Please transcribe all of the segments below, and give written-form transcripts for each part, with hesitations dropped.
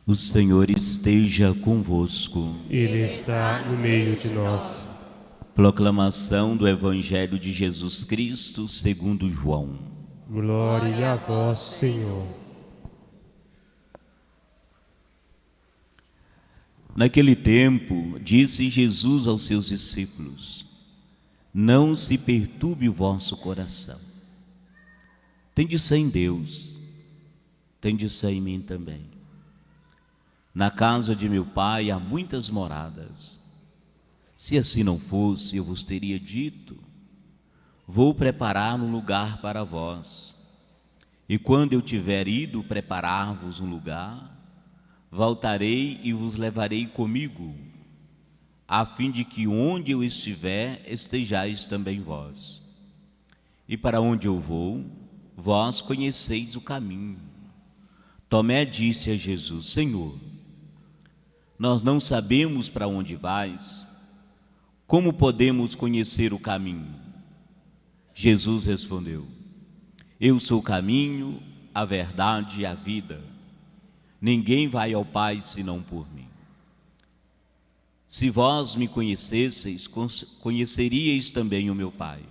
O Senhor esteja convosco. Ele está no meio de nós. Proclamação do Evangelho de Jesus Cristo segundo João. Glória a vós, Senhor. Naquele tempo, disse Jesus aos seus discípulos: Não se perturbe o vosso coração. Tende fé em Deus, tende fé em mim também. Na casa de meu Pai há muitas moradas. Se assim não fosse, eu vos teria dito: Vou preparar um lugar para vós. E quando eu tiver ido preparar-vos um lugar, voltarei e vos levarei comigo, a fim de que onde eu estiver, estejais também vós. E para onde eu vou, vós conheceis o caminho. Tomé disse a Jesus: Senhor, nós não sabemos para onde vais, como podemos conhecer o caminho? Jesus respondeu: Eu sou o caminho, a verdade e a vida. Ninguém vai ao Pai senão por mim. Se vós me conhecesseis, conheceríeis também o meu Pai.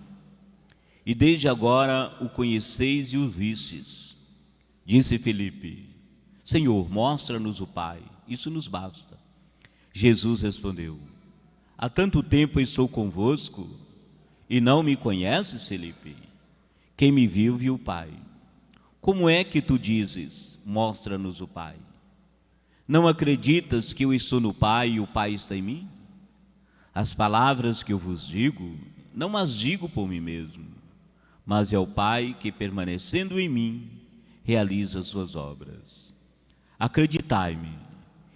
E desde agora o conheceis e o vistes. Disse Filipe: Senhor, mostra-nos o Pai, isso nos basta. Jesus respondeu: Há tanto tempo estou convosco e não me conheces, Filipe? Quem me viu, viu o Pai. Como é que tu dizes: mostra-nos o Pai? Não acreditas que eu estou no Pai e o Pai está em mim? As palavras que eu vos digo, não as digo por mim mesmo, mas é o Pai que, permanecendo em mim, realiza as suas obras. Acreditai-me,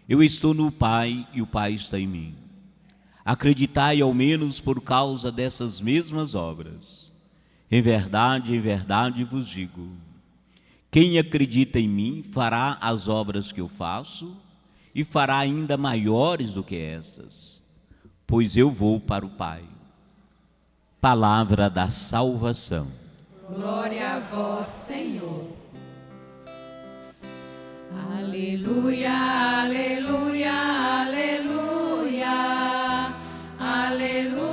eu estou no Pai e o Pai está em mim. Acreditai ao menos por causa dessas mesmas obras. Em verdade vos digo: quem acredita em mim fará as obras que eu faço e fará ainda maiores do que essas, pois eu vou para o Pai. Palavra da salvação. Glória a vós, Senhor. Aleluia, aleluia, aleluia, aleluia,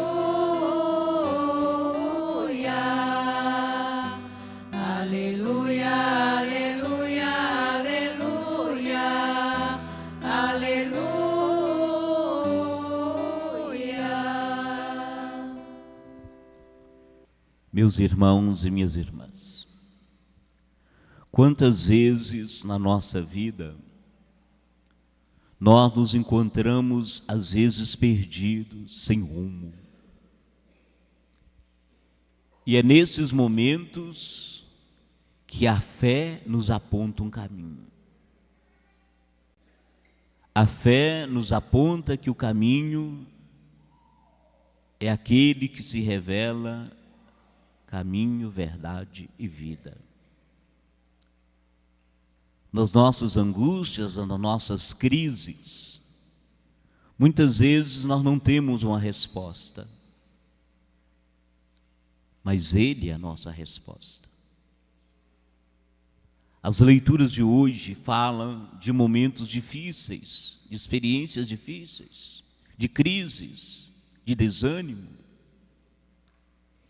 aleluia, aleluia, aleluia, aleluia. Meus irmãos e minhas irmãs, quantas vezes na nossa vida nós nos encontramos às vezes perdidos, sem rumo. E é nesses momentos que a fé nos aponta um caminho. A fé nos aponta que o caminho é aquele que se revela caminho, verdade e vida. Nas nossas angústias, nas nossas crises, muitas vezes nós não temos uma resposta, mas Ele é a nossa resposta. As leituras de hoje falam de momentos difíceis, de experiências difíceis, de crises, de desânimo.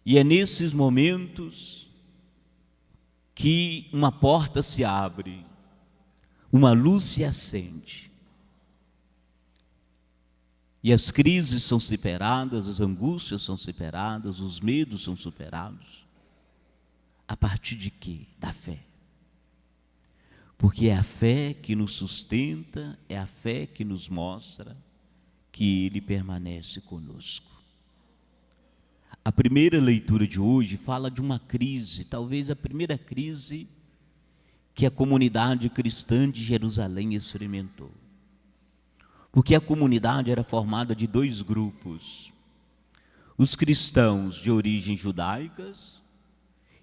E é nesses momentos que uma porta se abre, uma luz se acende. E as crises são superadas, as angústias são superadas, os medos são superados. A partir de quê? Da fé. Porque é a fé que nos sustenta, é a fé que nos mostra que Ele permanece conosco. A primeira leitura de hoje fala de uma crise, talvez a primeira crise que a comunidade cristã de Jerusalém experimentou. Porque a comunidade era formada de dois grupos: os cristãos de origem judaicas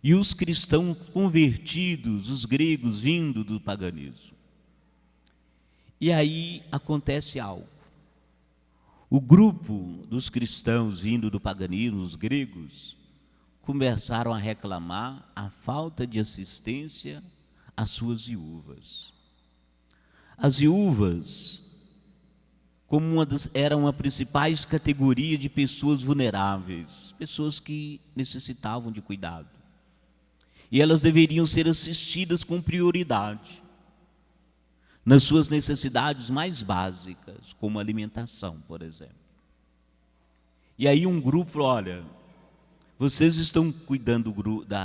e os cristãos convertidos, os gregos vindo do paganismo. E aí acontece algo. O grupo dos cristãos vindo do paganismo, os gregos, começaram a reclamar a falta de assistência às suas viúvas. as viúvas eram uma principais categoria de pessoas vulneráveis, pessoas que necessitavam de cuidado. E elas deveriam ser assistidas com prioridade nas suas necessidades mais básicas, como alimentação, por exemplo. E aí um grupo falou: olha, vocês estão cuidando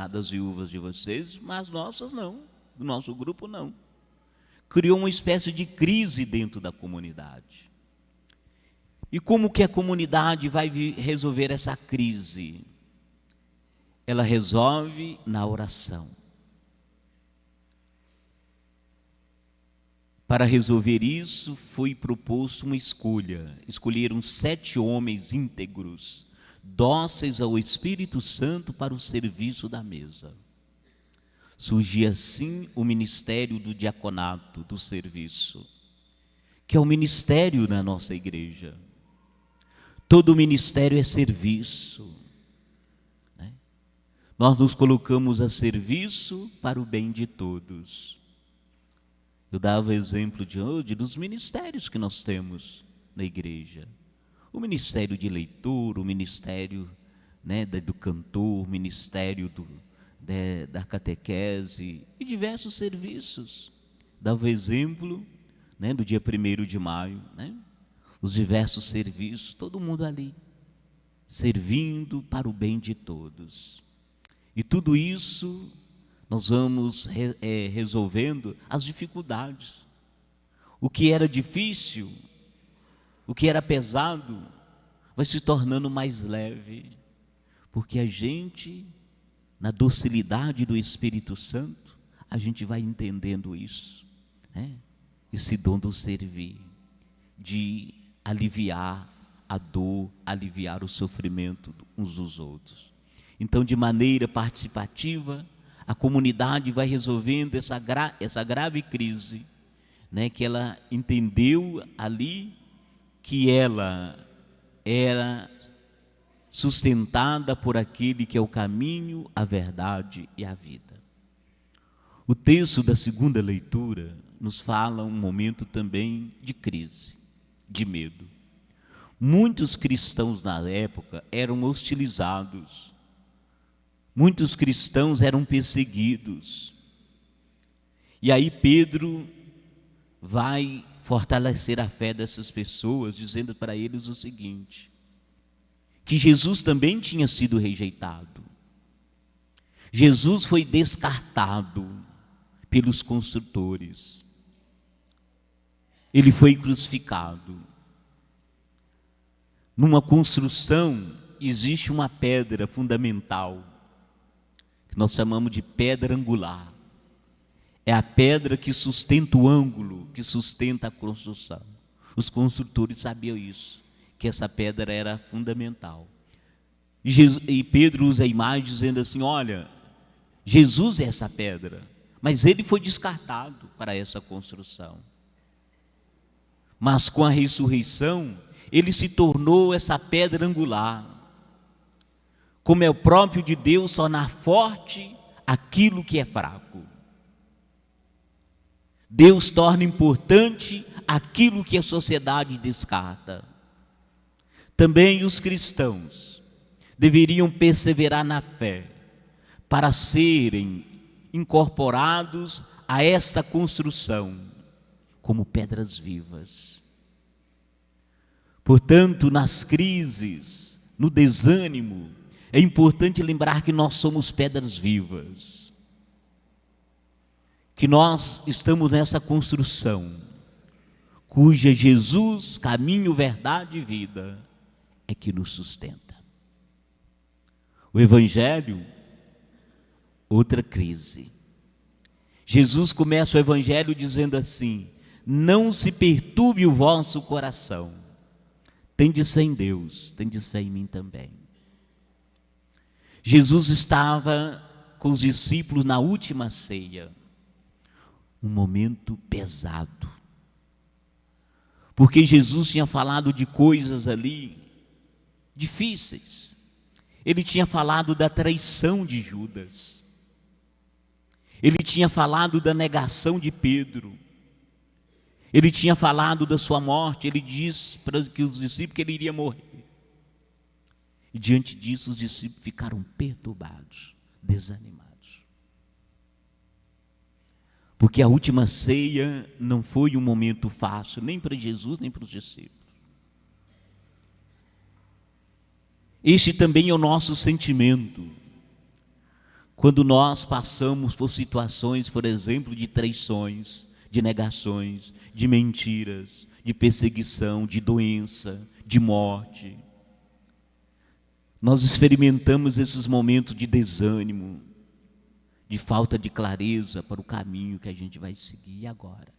das viúvas de vocês, mas nossas não, do nosso grupo não. Criou uma espécie de crise dentro da comunidade. E como que a comunidade vai resolver essa crise? Ela resolve na oração. Para resolver isso, foi proposto uma escolha. Escolheram 7 homens íntegros, dóceis ao Espírito Santo para o serviço da mesa. Surgia assim o ministério do diaconato, do serviço, que é o ministério na nossa igreja. Todo ministério é serviço, né? Nós nos colocamos a serviço para o bem de todos. Eu dava exemplo de hoje dos ministérios que nós temos na igreja. O ministério de leitor, o ministério, né, do cantor, o ministério da catequese e diversos serviços. Dava exemplo, né, do dia 1º de maio, né, os diversos serviços, todo mundo ali, servindo para o bem de todos. E tudo isso nós vamos resolvendo as dificuldades. O que era difícil, o que era pesado, vai se tornando mais leve, porque a gente, na docilidade do Espírito Santo, a gente vai entendendo isso, né? Esse dom do servir, de aliviar a dor, aliviar o sofrimento uns dos outros. Então, de maneira participativa, a comunidade vai resolvendo essa grave crise, né, que ela entendeu ali que ela era sustentada por aquele que é o caminho, a verdade e a vida. O texto da segunda leitura nos fala um momento também de crise, de medo. Muitos cristãos na época eram hostilizados, muitos cristãos eram perseguidos. E aí Pedro vai fortalecer a fé dessas pessoas, dizendo para eles o seguinte: que Jesus também tinha sido rejeitado. Jesus foi descartado pelos construtores. Ele foi crucificado. Numa construção existe uma pedra fundamental, que nós chamamos de pedra angular. É a pedra que sustenta o ângulo, que sustenta a construção. Os construtores sabiam isso, que essa pedra era fundamental. E Pedro usa a imagem dizendo assim: olha, Jesus é essa pedra, mas ele foi descartado para essa construção. Mas com a ressurreição, ele se tornou essa pedra angular. Como é o próprio de Deus tornar forte aquilo que é fraco. Deus torna importante aquilo que a sociedade descarta. Também os cristãos deveriam perseverar na fé para serem incorporados a esta construção como pedras vivas. Portanto, nas crises, no desânimo, é importante lembrar que nós somos pedras vivas, que nós estamos nessa construção, cuja Jesus, caminho, verdade e vida, é que nos sustenta. O Evangelho, outra crise. Jesus começa o Evangelho dizendo assim: não se perturbe o vosso coração. Tendes fé em Deus, tendes fé em mim também. Jesus estava com os discípulos na última ceia, um momento pesado, porque Jesus tinha falado de coisas ali difíceis. Ele tinha falado da traição de Judas, ele tinha falado da negação de Pedro, Ele tinha falado da sua morte, ele disse para os discípulos que ele iria morrer. E diante disso os discípulos ficaram perturbados, desanimados. Porque a última ceia não foi um momento fácil, nem para Jesus, nem para os discípulos. Este também é o nosso sentimento. Quando nós passamos por situações, por exemplo, de traições, de negações, de mentiras, de perseguição, de doença, de morte. Nós experimentamos esses momentos de desânimo, de falta de clareza para o caminho que a gente vai seguir agora.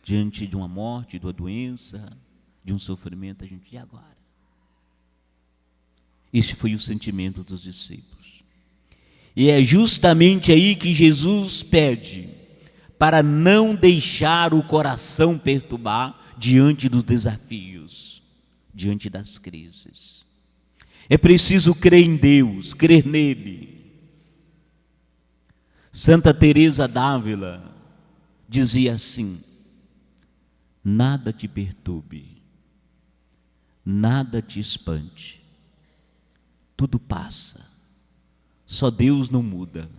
Diante de uma morte, de uma doença, de um sofrimento, a gente, e agora? Este foi o sentimento dos discípulos. E é justamente aí que Jesus pede para não deixar o coração perturbar diante dos desafios, diante das crises. É preciso crer em Deus, crer nele. Santa Teresa d'Ávila dizia assim: nada te perturbe, nada te espante, tudo passa, só Deus não muda,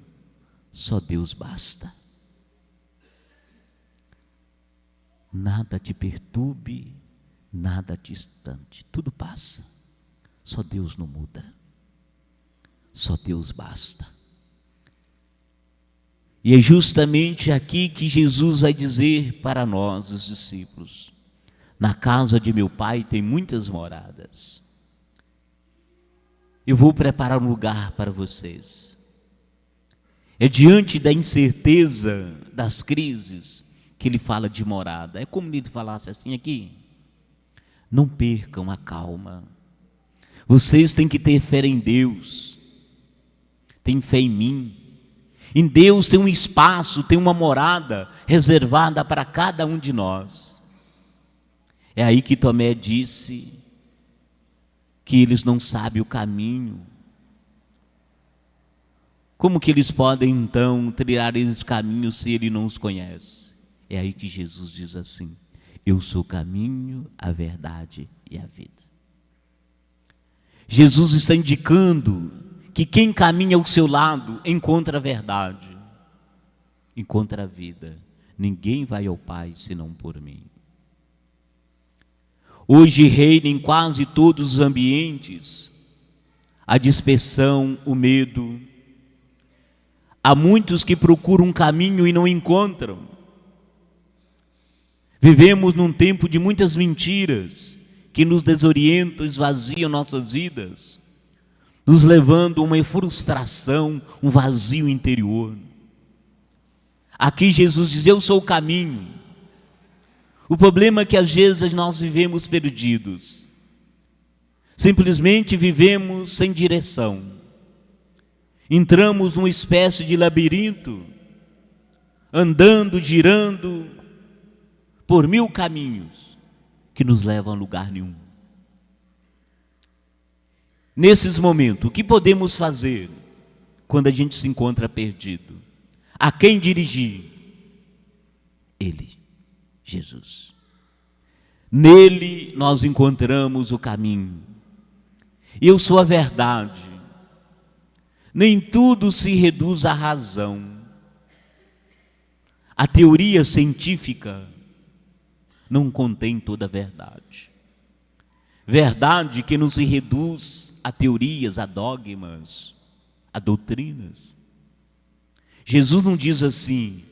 só Deus basta. Nada te perturbe, nada te espante, tudo passa, só Deus não muda, só Deus basta. E é justamente aqui que Jesus vai dizer para nós, os discípulos: na casa de meu Pai tem muitas moradas, eu vou preparar um lugar para vocês. É diante da incerteza, das crises, que ele fala de morada. É como ele falasse assim aqui: não percam a calma, vocês têm que ter fé em Deus, tem fé em mim. Em Deus tem um espaço, tem uma morada reservada para cada um de nós. É aí que Tomé disse que eles não sabem o caminho. Como que eles podem então trilhar esses caminhos se ele não os conhece? É aí que Jesus diz assim: eu sou o caminho, a verdade e a vida. Jesus está indicando que quem caminha ao seu lado encontra a verdade, encontra a vida. Ninguém vai ao Pai senão por mim. Hoje reina em quase todos os ambientes a dispersão, o medo. Há muitos que procuram um caminho e não encontram. Vivemos num tempo de muitas mentiras que nos desorientam, esvaziam nossas vidas, nos levando a uma frustração, um vazio interior. Aqui Jesus diz: eu sou o caminho. O problema é que às vezes nós vivemos perdidos, simplesmente vivemos sem direção, entramos numa espécie de labirinto, andando, girando por 1000 caminhos que nos levam a lugar nenhum. Nesses momentos, o que podemos fazer quando a gente se encontra perdido? A quem dirigir? Ele, Jesus. Nele nós encontramos o caminho. Eu sou a verdade. Nem tudo se reduz à razão. A teoria científica não contém toda a verdade. Verdade que não se reduz a teorias, a dogmas, a doutrinas. Jesus não diz assim: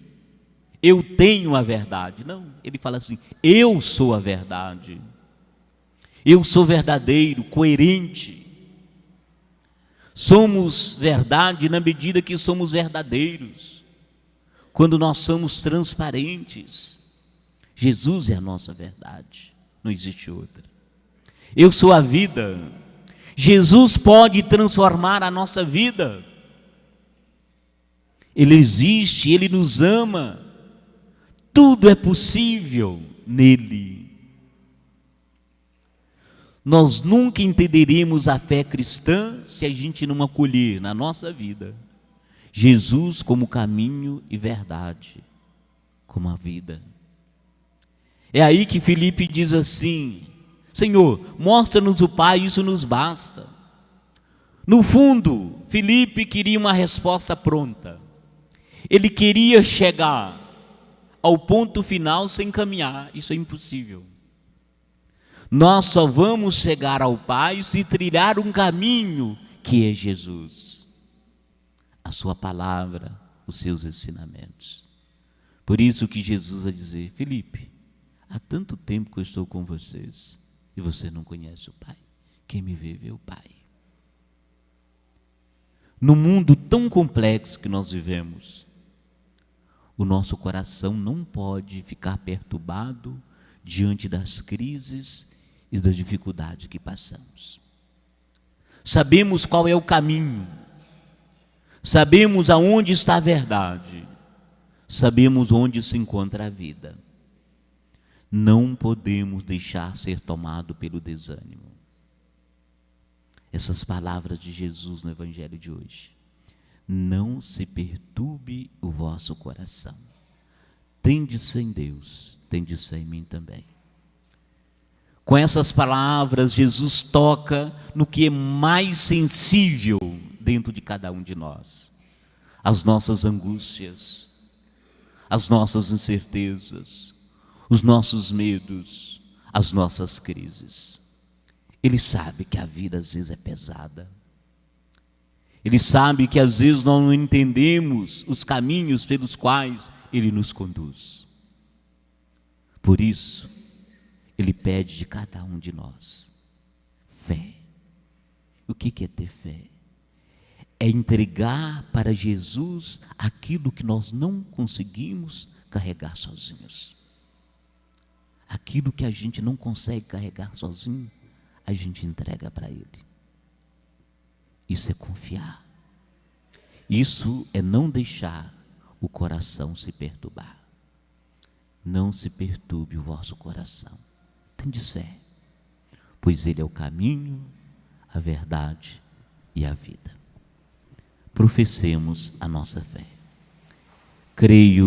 eu tenho a verdade. Não, ele fala assim: eu sou a verdade. Eu sou verdadeiro, coerente. Somos verdade na medida que somos verdadeiros, quando nós somos transparentes. Jesus é a nossa verdade, não existe outra. Eu sou a vida. Jesus pode transformar a nossa vida. Ele existe, Ele nos ama. Tudo é possível nele. Nós nunca entenderemos a fé cristã se a gente não acolher na nossa vida Jesus como caminho e verdade, como a vida. É aí que Filipe diz assim: Senhor, mostra-nos o Pai, isso nos basta. No fundo, Filipe queria uma resposta pronta. Ele queria chegar ao ponto final sem caminhar. Isso é impossível. Nós só vamos chegar ao Pai se trilhar um caminho que é Jesus, a sua palavra, os seus ensinamentos. Por isso que Jesus vai dizer: Filipe, há tanto tempo que eu estou com vocês e você não conhece o Pai. Quem me vê, vê o Pai. No mundo tão complexo que nós vivemos, o nosso coração não pode ficar perturbado diante das crises e das dificuldades que passamos. Sabemos qual é o caminho, sabemos aonde está a verdade, sabemos onde se encontra a vida. Não podemos deixar ser tomado pelo desânimo. Essas palavras de Jesus no Evangelho de hoje: não se perturbe o vosso coração. Tende-se em Deus, tende-se em mim também. Com essas palavras, Jesus toca no que é mais sensível dentro de cada um de nós: as nossas angústias, as nossas incertezas, os nossos medos, as nossas crises. Ele sabe que a vida às vezes é pesada. Ele sabe que às vezes nós não entendemos os caminhos pelos quais Ele nos conduz. Por isso, Ele pede de cada um de nós fé. O que é ter fé? É entregar para Jesus aquilo que nós não conseguimos carregar sozinhos. Aquilo que a gente não consegue carregar sozinho, a gente entrega para Ele. Isso é confiar. Isso é não deixar o coração se perturbar. Não se perturbe o vosso coração. Tendes fé, pois Ele é o caminho, a verdade e a vida. Professemos a nossa fé. Creio